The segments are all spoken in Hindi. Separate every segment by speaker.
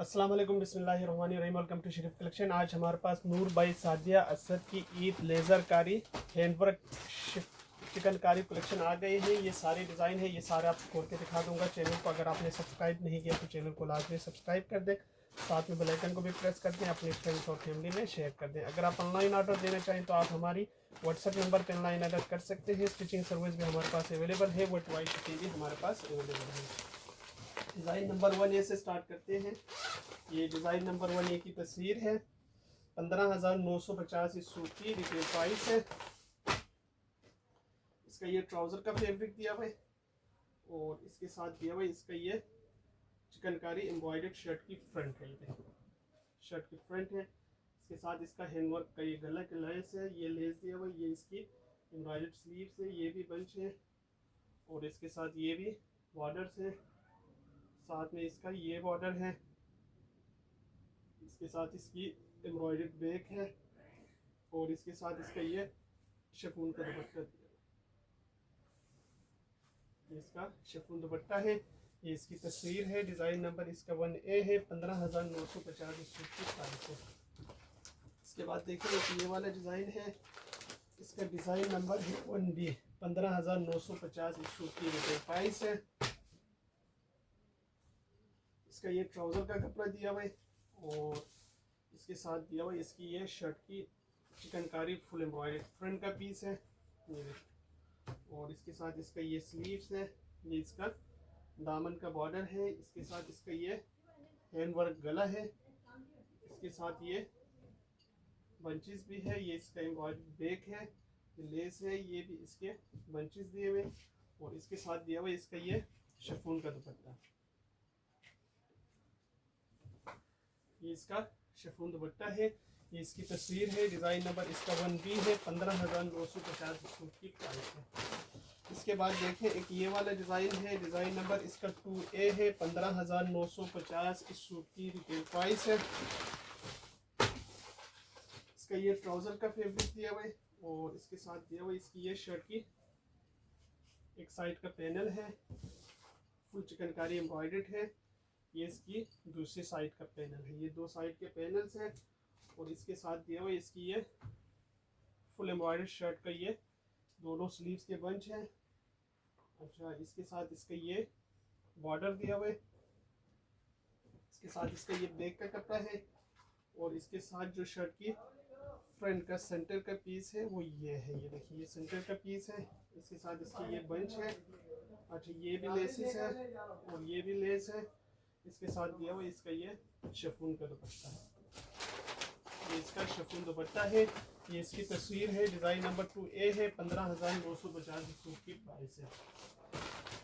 Speaker 1: अस्सलाम वालेकुम, बिस्मिल्लाहिर्रहमानिर्रहीम। Welcome to Sharif collection. आज हमारे पास नूर बाई सादिया असद की ईद लेज़र कारी हैंडवर्क चिकनकारी कलेक्शन आ गए हैं। ये सारे डिज़ाइन है, ये सारे आपको खोल के दिखा दूंगा। चैनल को अगर आपने सब्सक्राइब नहीं किया तो चैनल को लाजमी सब्सक्राइब कर दें, साथ में बेल आइकन को भी प्रेस कर दें, अपने फ्रेंड्स और फैमिली में शेयर कर दें। अगर आप ऑनलाइन ऑर्डर देना चाहें तो आप हमारी व्हाट्सएप नंबर पर ऑनलाइन ऑर्डर कर सकते हैं। स्टिचिंग सर्विस भी हमारे पास अवेलेबल है, वर्ल्ड वाइड शिपिंग भी हमारे पास अवेलेबल है। डिज़ाइन नंबर 1 से स्टार्ट करते हैं। ये डिज़ाइन नंबर 1 की तस्वीर है। 15,950 इस सूट की रिटेल प्राइस है। इसका ये ट्राउज़र का फैब्रिक दिया हुआ है और इसके साथ दिया हुआ है इसका ये चिकनकारी एम्ब्रॉयडर्ड शर्ट की फ्रंट है। ये शर्ट की फ्रंट है, इसके साथ इसका हैंडवर्क का ये गला का लेस है, ये लेस दिया हुआ है, ये इसकी एम्ब्रॉयडर्ड स्लीव्स है, ये भी बंच है और इसके साथ ये भी बॉर्डर्स है, साथ में इसका ये बॉर्डर है, इसके साथ इसकी एम्ब्रॉयडर्ड बैक है और इसके साथ इसका ये शिफॉन का दुपट्टा दिया है। इसका शिफॉन दुपट्टा है। ये इसकी तस्वीर है। डिज़ाइन नंबर इसका 1A है। 15,950 इस सूट की प्राइस है। इसके बाद देखिए एक ये वाला डिज़ाइन है। इसका डिज़ाइन नंबर है 1B। 15,950 इस सूट की रिटेल प्राइस है। इसका ये ट्राउज़र का कपड़ा दिया हुआ है और इसके साथ दिया हुआ है इसकी ये शर्ट की चिकनकारी फुल एम्ब्रॉयडर्ड फ्रंट का पीस है, ये और इसके साथ इसका ये स्लीव्स है, ये इसका दामन का बॉर्डर है, इसके साथ इसका ये हैंडवर्क गला है, इसके साथ ये बंचेस भी है, ये इसका एम्ब्रॉयडर्ड बैक है, ये लेस है, ये भी इसके बंचेस दिए हुए और इसके साथ दिया हुआ इसका ये शिफॉन का दुपट्टा। ये इसका शिफॉन दुपट्टा है। ये इसकी तस्वीर है। डिज़ाइन नंबर इसका 1B है। 15,950 सूट की प्राइस है। इसके बाद देखें एक ये वाला डिज़ाइन है। डिज़ाइन नंबर इसका 2A है। 15,950 इस सूट की रिटेल प्राइस है। इसका ये ट्राउज़र का फैब्रिक दिया हुआ है और इसके साथ दिया हुआ इसकी ये शर्ट की एक साइड का पैनल है, फुल चिकनकारी एम्ब्रॉयडर्ड है, ये इसकी दूसरी साइड का पैनल है, ये दो साइड के पैनल्स हैं और इसके साथ दिया हुआ इसकी ये फुल एम्ब्रॉयडर्ड शर्ट का ये दोनों स्लीव्स के बंच हैं। अच्छा, इसके साथ इसका ये बॉर्डर दिया हुआ है, इसके साथ इसका ये बैक का कपड़ा है और इसके साथ जो शर्ट की फ्रंट का सेंटर का पीस है वो ये है, ये देखिए ये सेंटर का पीस है, इसके साथ इसकी ये बंच है। अच्छा, ये भी लेसिस है और ये भी लेस है, इसके साथ दिया हुआ इसका ये शिफॉन का दुपट्टा है। ये इसका शिफॉन दुपट्टा है। ये इसकी तस्वीर है। डिज़ाइन नंबर 2A है। 15,950 सूट की प्राइस है।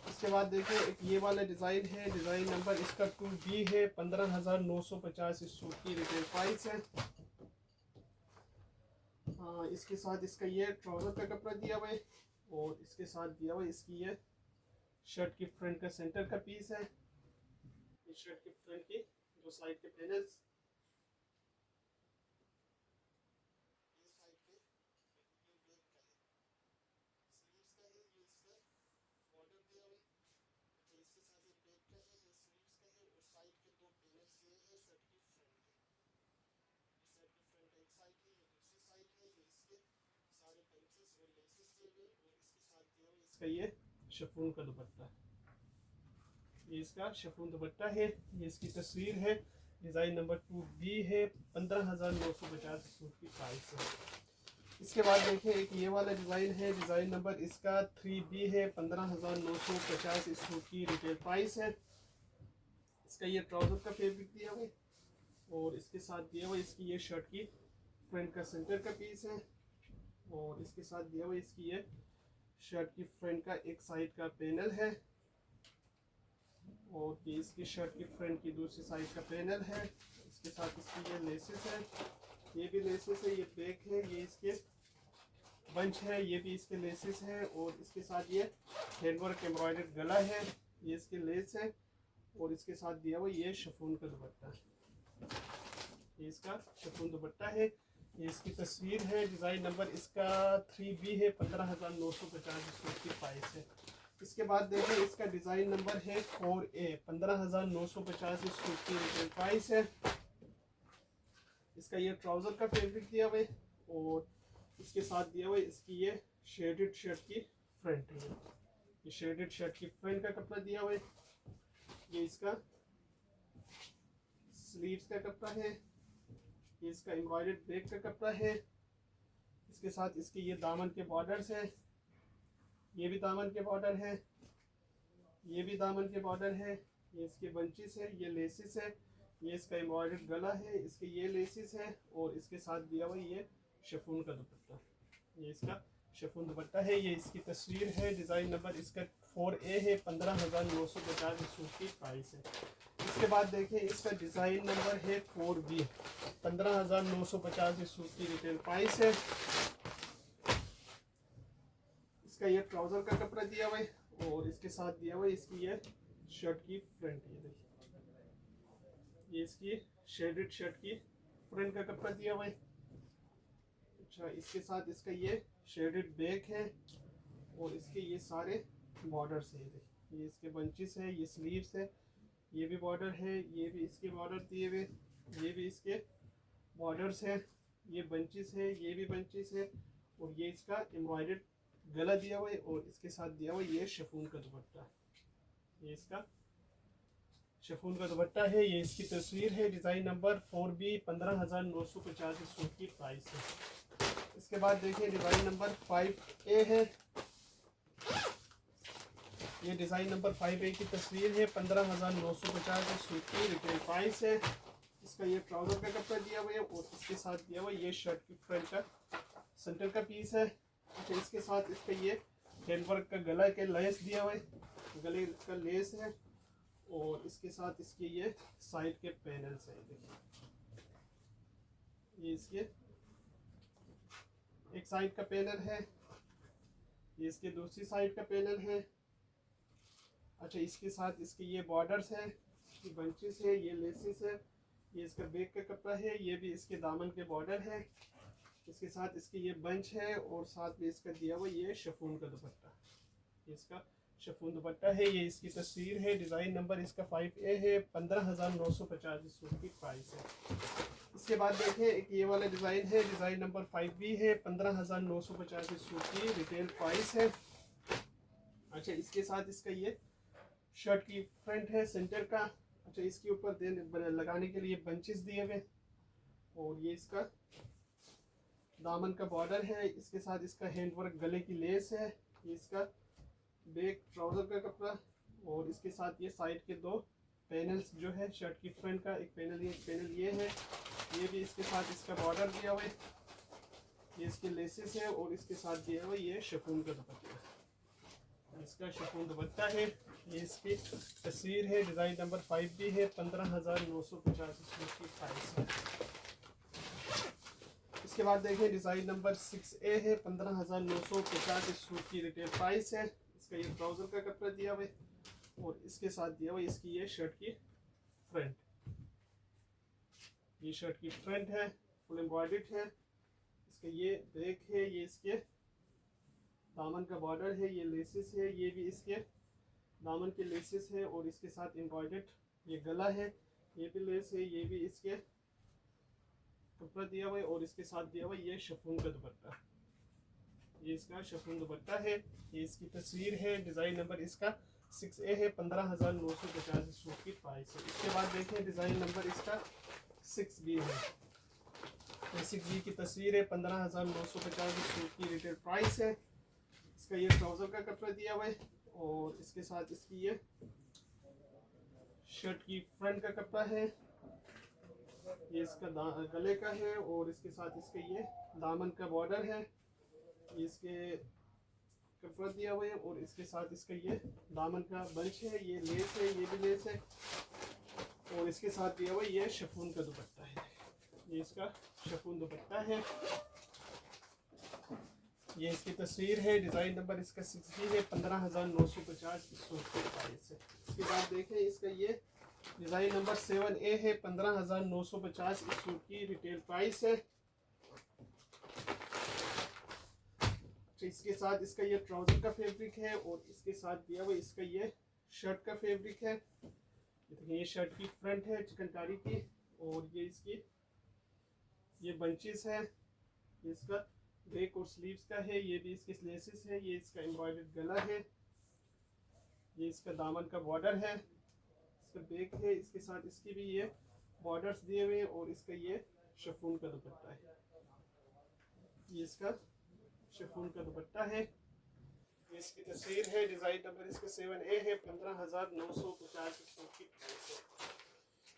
Speaker 1: इसके बाद देखिए एक ये वाला डिज़ाइन है। डिज़ाइन नंबर इसका 2B है। 15,950 इस सूट की रिटेल प्राइस है। इसके साथ इसका ये ट्राउज़र का कपड़ा दिया हुआ है और इसके साथ दिया हुआ इसकी ये शर्ट की फ्रंट का सेंटर का पीस है, इस शर्ट के फ्रंट के जो साइड के पैनल्स ये साइड पे ये बैक का है, स्लीव्स का है, ये इसका बॉर्डर दिया हुआ है। अच्छा, इसके साथ ये बैक का है, ये स्लीव्स का है और साइड के दो पैनल्स ये है शर्ट की फ्रंट के, ये शर्ट की फ्रंट एक साइड है, ये दूसरी साइड है, ये इसके सारे बंचेस और लेसेस दिए हुए और इसके साथ दिया हुआ इसका ये शिफॉन का दुपट्टा। ये इसका शिफॉन दुपट्टा है। ये इसकी तस्वीर है। डिज़ाइन नंबर 2B है। 15,950 सूट की प्राइस है। इसके बाद देखें एक ये वाला डिज़ाइन है। डिज़ाइन नंबर इसका 3B है। 15,950 इस सूट की रिटेल प्राइस है। इसका ये ट्राउज़र का फैब्रिक दिया हुआ है और इसके साथ दिया हुआ इसकी ये शर्ट की फ्रंट का सेंटर का पीस है और इसके साथ दिया हुआ इसकी ये शर्ट की फ्रंट का एक साइड का पैनल है और ये इसकी शर्ट की फ्रंट की दूसरी साइड का पैनल है। इसके साथ इसकी ये लेसेस है, ये भी लेसेस है, ये बैक है, ये इसके बंच है, ये भी इसके लेसेस है और इसके साथ ये हैंडवर्क एम्ब्रॉयडर्ड गला है, ये इसके लेस है और इसके साथ दिया हुआ ये शिफॉन का दुपट्टा, ये इसका शिफॉन दुपट्टा है। ये इसकी तस्वीर है। डिज़ाइन नंबर इसका 3B है। 15,950 सूट की प्राइस है। इसके बाद देखें इसका डिज़ाइन नंबर है 4A 15,950 इस सूट की रिटेल प्राइस है। इसका ये ट्राउज़र का फैब्रिक दिया हुआ है और इसके साथ दिया हुआ है इसकी ये शेडेड शर्ट की फ्रंट है। ये शेडेड शर्ट की फ्रंट का कपड़ा दिया हुआ है। ये इसका स्लीव्स का कपड़ा है। ये इसका एम्ब्रॉयडर्ड बैक का कपड़ा है। इसके साथ इसके ये दामन के बॉर्डर्स हैं। ये भी दामन के बॉर्डर है। ये भी दामन के बॉर्डर है। ये इसके बंचेस है। ये लेसिस है। ये इसका एम्ब्रॉयडर्ड गला है। इसके ये लेसिस है और इसके साथ दिया हुआ ये शिफॉन का दुपट्टा। ये इसका शिफॉन दुपट्टा है। ये इसकी तस्वीर है। डिज़ाइन नंबर इसका 4A है 15,950 इस सूट की प्राइस है। इसके बाद देखें इसका डिज़ाइन नंबर है 4B 15,950 इस सूट की रिटेल प्राइस है। इसका ये ट्राउज़र का कपड़ा दिया हुआ है और इसके साथ दिया हुआ है इसकी ये शर्ट की फ्रंट। ये देखिए ये इसकी शेडेड शर्ट की फ्रंट का कपड़ा दिया हुआ है। अच्छा, इसके साथ इसका ये शेडेड बैक है और इसके ये सारे बॉर्डर्स है। देखिए ये इसके बंचेस है। ये स्लीव्स है। ये भी बॉर्डर है। ये भी इसके बॉर्डर दिए हुए। ये भी इसके बॉर्डर्स है। ये बंचेस है। ये भी बंचेस है और ये इसका एम्ब्रॉयडर्ड गला दिया हुआ है और इसके साथ दिया हुआ ये शिफॉन का दुपट्टा। ये इसका शिफॉन का दुपट्टा है। ये इसकी तस्वीर है। डिज़ाइन नंबर 4B 15,950 इस सूट की प्राइस है। इसके बाद देखिए डिज़ाइन नंबर 5A है। ये डिज़ाइन नंबर 5A की तस्वीर है। 15,950 इस सूट की रिटेल प्राइस है। इसका ये ट्राउज़र का कपड़ा दिया हुआ है और इसके साथ दिया हुआ ये शर्ट की फ्रंट का सेंटर का पीस है। अच्छा, इसके साथ इसका ये हैंडवर्क का गला के लेस दिया हुआ है। गले का लेस है और इसके साथ इसके ये साइड के पैनल्स हैं। देखिए ये इसके एक साइड का पैनल है। ये इसके दूसरी साइड का पैनल है। अच्छा, इसके साथ इसके ये बॉर्डर्स है। ये बंचेस है। ये लेसिस है। ये इसका बैक का कपड़ा है। ये भी इसके दामन के बॉर्डर है। इसके साथ इसके ये बंच है और साथ में इसका दिया हुआ ये शिफॉन का दुपट्टा। इसका शिफॉन दुपट्टा है। ये इसकी तस्वीर है। डिज़ाइन नंबर इसका 5A है 15,950 इस सूट की प्राइस है। इसके बाद देखें एक ये वाला डिज़ाइन है। डिज़ाइन नंबर 5B है 15,950 इस सूट की रिटेल प्राइस है। अच्छा, इसके साथ इसका ये शर्ट की फ्रंट है सेंटर का। अच्छा, इसके ऊपर लगाने के लिए बंचेस दिए हुए और ये इसका दामन का बॉर्डर है। इसके साथ इसका हैंडवर्क गले की लेस है। ये इसका बैक ट्राउज़र का कपड़ा और इसके साथ ये साइड के दो पैनल्स जो है शर्ट की फ्रंट का, एक पैनल ये, एक पैनल ये है। ये भी इसके साथ इसका बॉर्डर दिया हुआ है। ये इसके लेसेस है और इसके साथ दिया हुआ ये शिफॉन का दुपट्टा। इसका शिफॉन दुपट्टा है। ये इसकी तस्वीर है। डिज़ाइन नंबर 5B है 15,950 सूट की प्राइस है। इसके बाद देखें डिज़ाइन नंबर 6A है 15,950 इस सूट की रिटेल प्राइस है। इसका ये ट्राउज़र का कपड़ा दिया हुआ है और इसके साथ दिया हुआ इसकी ये शर्ट की फ्रंट। ये शर्ट की फ्रंट है, फुल एम्ब्रॉयडर्ड है। इसका ये बैक है। ये इसके दामन का बॉर्डर है। ये लेसिस है। ये भी इसके दामन के लेसिस है और इसके साथ एम्ब्रॉयडर्ड ये गला है। ये भी लेस है। ये भी इसके कपड़ा दिया हुआ है और इसके साथ दिया हुआ ये शिफॉन का दुपट्टा। ये इसका शिफॉन दुपट्टा है। ये इसकी तस्वीर है। डिज़ाइन नंबर इसका 6A है 15,950 सूट की प्राइस है। इसके बाद देखें डिज़ाइन नंबर इसका 6B है। ये 6B की तस्वीर है। 15,950 सूट की रिटेल प्राइस है। इसका ये ट्राउज़र का कपड़ा दिया हुआ है और इसके साथ इसकी ये शर्ट की फ्रंट का कपड़ा है। ये इसका गले का है और इसके साथ इसके ये दामन का बॉर्डर है। ये इसके कपड़ा दिया हुआ है और इसके साथ इसका ये दामन का बंच है। ये लेस है। ये भी लेस है और इसके साथ दिया हुआ ये शिफॉन का दुपट्टा है। ये इसका शिफॉन दुपट्टा है। ये इसकी तस्वीर है। डिज़ाइन नंबर इसका 6B है 15,950 इस सूट की प्राइस है। इसके बाद देखें इसका ये डिज़ाइन नंबर 7A है 15,950 इस सूट की रिटेल प्राइस है। अच्छा, इसके साथ इसका ये ट्राउज़र का फैब्रिक है और इसके साथ दिया हुआ इसका ये शर्ट का फैब्रिक है। ये शर्ट की फ्रंट है चिकनकारी की, और ये इसकी ये बंचेस है, ये इसका बैक और स्लीव्स का है, ये भी इसके लेसेस है, ये इसका एम्ब्रॉयडर्ड गला है, ये इसका दामन का बॉर्डर है, इसका बैक है, इसके साथ इसकी भी ये बॉर्डर्स दिए हुए हैं, और इसका ये शिफॉन का दुपट्टा है, ये इसका शिफॉन का दुपट्टा है। ये इसकी तस्वीर है, डिज़ाइन नंबर इसका 7A है, 15,950 की प्राइस है।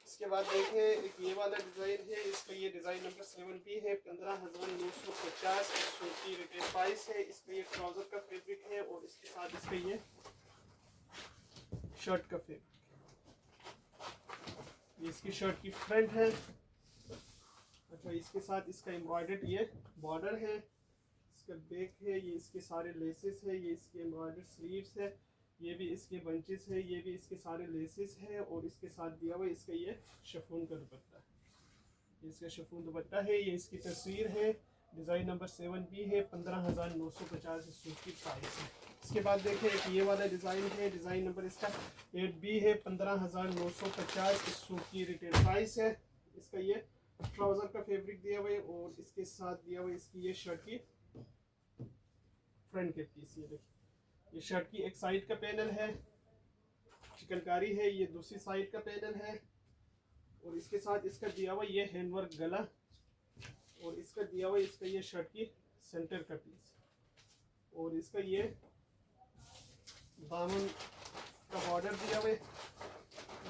Speaker 1: इसके बाद देखें एक ये वाला डिज़ाइन है, इसका ये डिज़ाइन नंबर 7B है, 15,950 सूट की रिटेल प्राइस है। इसका ये ट्राउज़र का फैब्रिक है, और इसके साथ इसका ये शर्ट का फैब्रिक, ये इसकी शर्ट की फ्रंट है। अच्छा, इसके साथ इसका एम्ब्रॉयडर्ड ये बॉर्डर है, इसका बैक है, ये इसके सारे लेसेस है, ये इसके एम्ब्रॉयडर्ड स्लीव्स है, ये भी इसके बंचेस है, ये भी इसके सारे लेसेस है, और इसके साथ दिया हुआ इसका ये शिफॉन का दुपट्टा है, ये इसका शिफॉन दुपट्टा है। ये इसकी तस्वीर है, डिज़ाइन नंबर 7B है, 15,950 इस सूट की प्राइस है। इसके बाद देखें एक ये वाला डिज़ाइन है, डिज़ाइन नंबर इसका 8B है, 15,950 इस सूट की रिटेल प्राइस है। इसका ये ट्राउज़र का फैब्रिक दिया हुआ है, और इसके साथ दिया हुआ इसकी ये शर्ट की फ्रंट के पीस, ये देखिए ये शर्ट की एक साइड का पैनल है, चिकनकारी है, ये दूसरी साइड का पैनल है, और इसके साथ इसका दिया हुआ ये हैंडवर्क गला, और इसका दिया हुआ इसका ये शर्ट की सेंटर का पीस, और इसका ये दामन का बॉर्डर दिया हुआ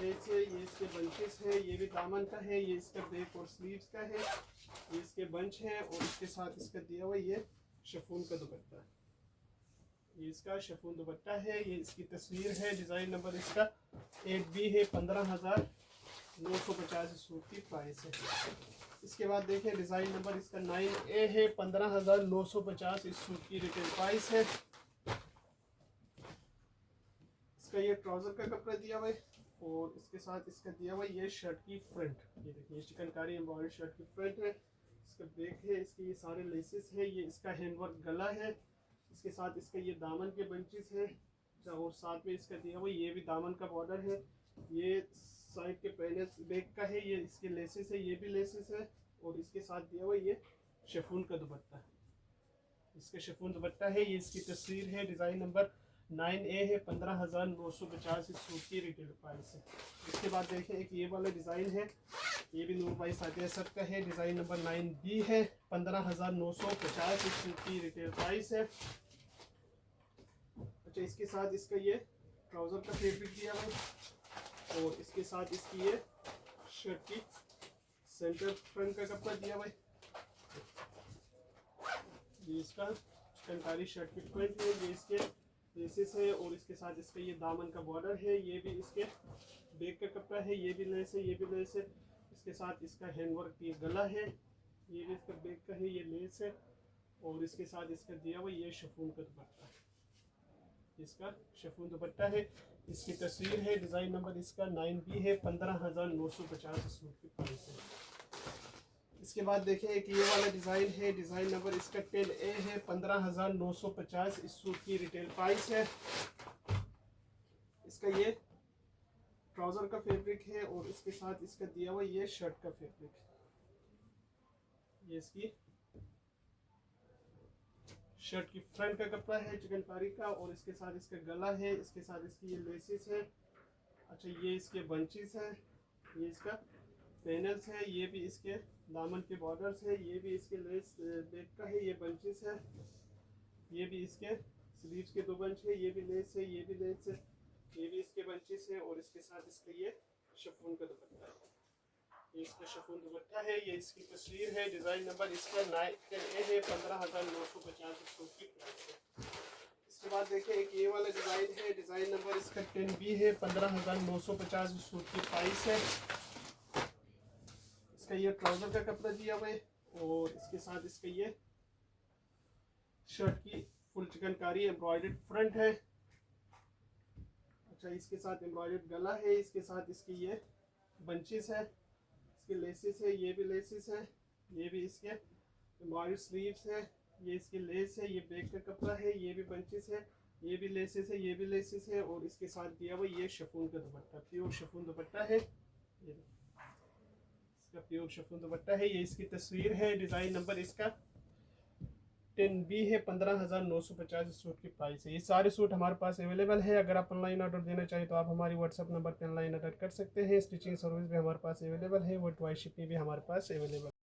Speaker 1: ये इसके बंचेस है, ये भी दामन का है, ये इसका बैक और स्लीव्स का है, ये इसके बंच है, और इसके साथ इसका दिया हुआ ये शिफॉन का दुपट्टा, ये इसका शिफॉन दुपट्टा है। ये इसकी तस्वीर है, डिज़ाइन नंबर इसका 8B है, 15,950 सूट की प्राइस है। इसके बाद देखें डिज़ाइन नंबर इसका 9A है, 15,950 इस सूट की रिटेल प्राइस है। इसका ये ट्राउज़र का कपड़ा दिया हुआ है, और इसके साथ इसका दिया हुआ ये शर्ट की फ्रंट, ये देखिए चिकनकारी एम्ब्रॉयडर्ड शर्ट की फ्रंट है, इसका बैक है, इसके ये सारे लेसेस है, ये इसका हैंडवर्क गला है, इसके साथ इसका ये दामन के बंचेस है, और साथ में इसका दिया हुआ ये भी दामन का बॉर्डर है, ये साइड के पैनल बैक का है, ये इसके लेसेस है, ये भी लेसेस है, और इसके साथ दिया हुआ ये शिफॉन का दुपट्टा, इसका शिफॉन दुपट्टा है। ये इसकी तस्वीर है, डिज़ाइन नंबर 9A है, 15,950 इस सूट की रिटेल प्राइस है। इसके बाद देखें एक ये वाला डिज़ाइन है, ये भी नूर भाई सादिया सर का है, डिज़ाइन नंबर 9B है, 15,950 इस सूट की रिटेल प्राइस है। अच्छा, इसके साथ इसका ये ट्राउज़र का फैब्रिक दिया हुआ है, और इसके साथ इसकी ये शर्ट की सेंटर फ्रंट का कपड़ा दिया हुआ है, ये इसका चिकनकारी शर्ट की फ्रंट है, ये इसके लेसेस है, और इसके साथ इसका ये दामन का बॉर्डर है, ये भी इसके बैक का कपड़ा है, ये भी लेस है, ये भी लेस है, इसके साथ इसका हैंडवर्क ये गला है, ये भी इसका बैक का है, ये लेस है, और इसके साथ इसका दिया हुआ ये शिफॉन का दुपट्टा है, इसका शिफॉन दुपट्टा है। इसकी तस्वीर है, डिज़ाइन नंबर इसका 9B है, 15,950 सूट की प्राइस है। इसके बाद देखें एक ये वाला डिज़ाइन है, डिज़ाइन नंबर इसका 10A है, 15,950 इस सूट की रिटेल प्राइस है। इसका ये ट्राउज़र का फैब्रिक है, और इसके साथ इसका दिया हुआ ये शर्ट का फैब्रिक, ये इसकी शर्ट की फ्रंट का कपड़ा है चिकनकारी का, और इसके साथ इसका गला है, इसके साथ इसकी ये लेसेस है। अच्छा, ये इसके बंचेस है, ये इसका पैनल्स है, ये भी इसके दामन के बॉर्डर्स है, ये भी इसके लेस बैक का है, ये बंचेस है, ये भी इसके स्लीव्स के 2 बंच है, ये भी लेस है, ये भी लेस है, ये भी इसके बंचेस है, और इसके साथ इसका ये शिफॉन का दुपट्टा है, ये इसका शिफॉन दुपट्टा है। ये इसकी तस्वीर है, डिज़ाइन नंबर इसका 9A है, 15,950 सूट की प्राइस है। इसके बाद देखिए एक ये वाला डिज़ाइन है, डिज़ाइन नंबर इसका 10B है, 15,950 सूट की प्राइस है। इसका ये ट्राउज़र का कपड़ा दिया हुआ है, और इसके साथ इसका ये शर्ट की फुल चिकनकारी एम्ब्रॉयडर्ड फ्रंट है। अच्छा, इसके साथ एम्ब्रॉयडर्ड गला है, इसके साथ इसकी ये बंचेस है, इसके लेसेस है, ये भी लेसेस है, ये भी इसके एम्ब्रॉयडर्ड स्लीव्स है, ये इसकी लेस है, ये बैक का कपड़ा है, ये भी बंचेस है, ये भी लेसेस है, ये भी लेसेस है, और इसके साथ दिया हुआ ये शिफॉन का दुपट्टा, प्योर शिफॉन दुपट्टा है। ये इसका प्योर शिफॉन दुपट्टा है। ये इसकी तस्वीर है, डिज़ाइन नंबर इसका 10B है। 15,950 सूट की प्राइस है। ये सारे सूट हमारे पास अवेलेबल है। अगर आप ऑनलाइन ऑर्डर देना चाहें तो आप हमारी व्हाट्सअप नंबर पर ऑनलाइन ऑर्डर कर सकते हैं। स्टिचिंग सर्विस भी हमारे पास अवेलेबल है, वर्ल्ड वाइड शिपिंग भी हमारे पास अवेलेबल है।